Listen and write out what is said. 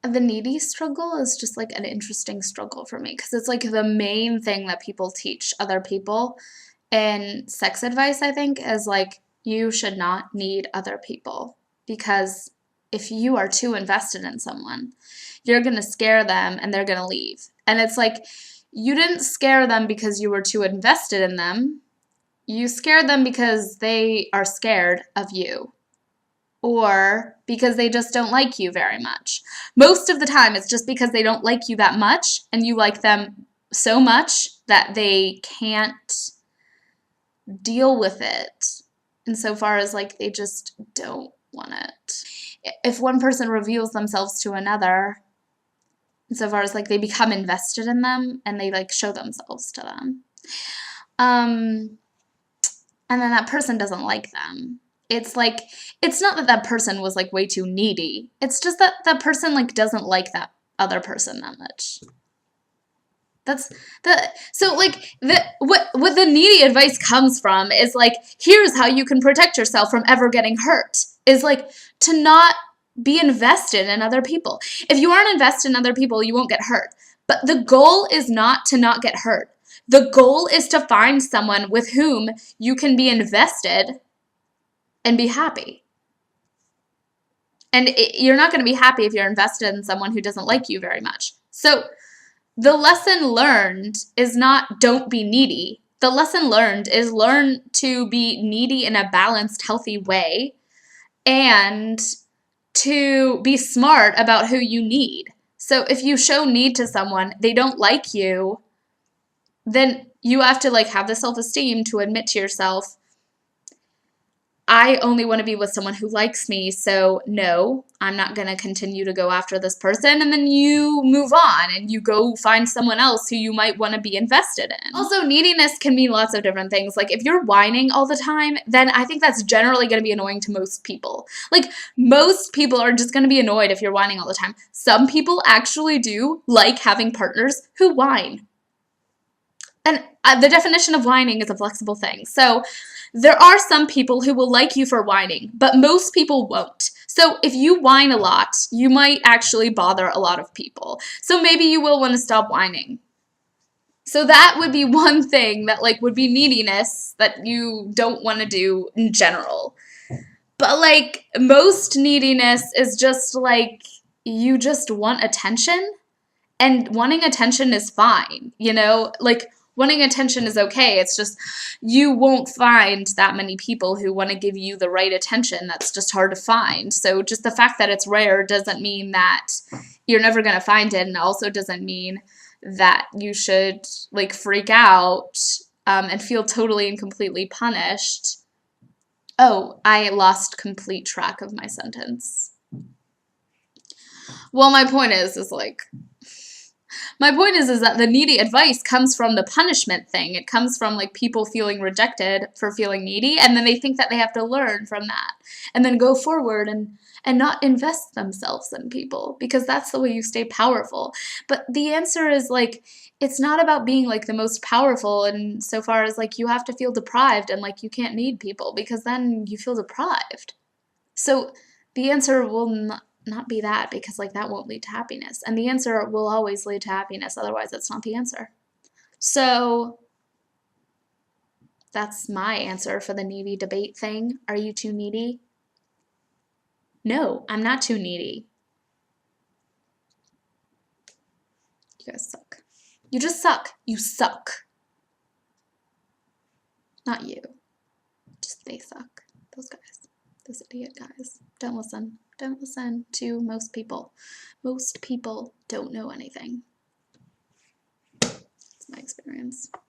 the needy struggle is just like an interesting struggle for me because it's like the main thing that people teach other people in sex advice, I think, is like you should not need other people because if you are too invested in someone, you're going to scare them and they're going to leave. And it's like you didn't scare them because you were too invested in them. You scared them because they are scared of you or because they just don't like you very much. Most of the time, it's just because they don't like you that much and you like them so much that they can't deal with it insofar as like they just don't want it. If one person reveals themselves to another, insofar as like they become invested in them and they like show themselves to them, and then that person doesn't like them. It's like, it's not that that person was like way too needy. It's just that that person like doesn't like that other person that much. That's so like what the needy advice comes from is like, here's how you can protect yourself from ever getting hurt, is like to not be invested in other people. If you aren't invested in other people, you won't get hurt. But the goal is not to not get hurt. The goal is to find someone with whom you can be invested and be happy. And you're not going to be happy if you're invested in someone who doesn't like you very much. So the lesson learned is not don't be needy. The lesson learned is learn to be needy in a balanced, healthy way and to be smart about who you need. So if you show need to someone, they don't like you, then you have to like have the self-esteem to admit to yourself, I only want to be with someone who likes me, so no, I'm not going to continue to go after this person. And then you move on and you go find someone else who you might want to be invested in. Also, neediness can mean lots of different things. Like if you're whining all the time, then I think that's generally going to be annoying to most people. Like most people are just going to be annoyed if you're whining all the time. Some people actually do like having partners who whine. And the definition of whining is a flexible thing. So there are some people who will like you for whining, but most people won't. So if you whine a lot, you might actually bother a lot of people. So maybe you will want to stop whining. So that would be one thing that like would be neediness that you don't want to do in general. But like most neediness is just like you just want attention, and wanting attention is fine, you know? Like wanting attention is okay. It's just you won't find that many people who want to give you the right attention. That's just hard to find. So just the fact that it's rare doesn't mean that you're never going to find it, and also doesn't mean that you should like freak out and feel totally and completely punished. Oh, I lost complete track of my sentence. Well, my point is like, my point is that the needy advice comes from the punishment thing. It comes from like people feeling rejected for feeling needy, and then they think that they have to learn from that and then go forward and not invest themselves in people because that's the way you stay powerful. But the answer is like, it's not about being like the most powerful, and so far as like you have to feel deprived and like you can't need people because then you feel deprived. So the answer will not be that, because like that won't lead to happiness, and the answer will always lead to happiness, otherwise it's not the answer. So that's my answer for the needy debate thing. Are you too needy? No, I'm not too needy. You guys suck. You just suck. You suck. Not you. Just they suck. Those guys. Those idiot guys. Don't listen. Don't listen to most people. Most people don't know anything. It's my experience.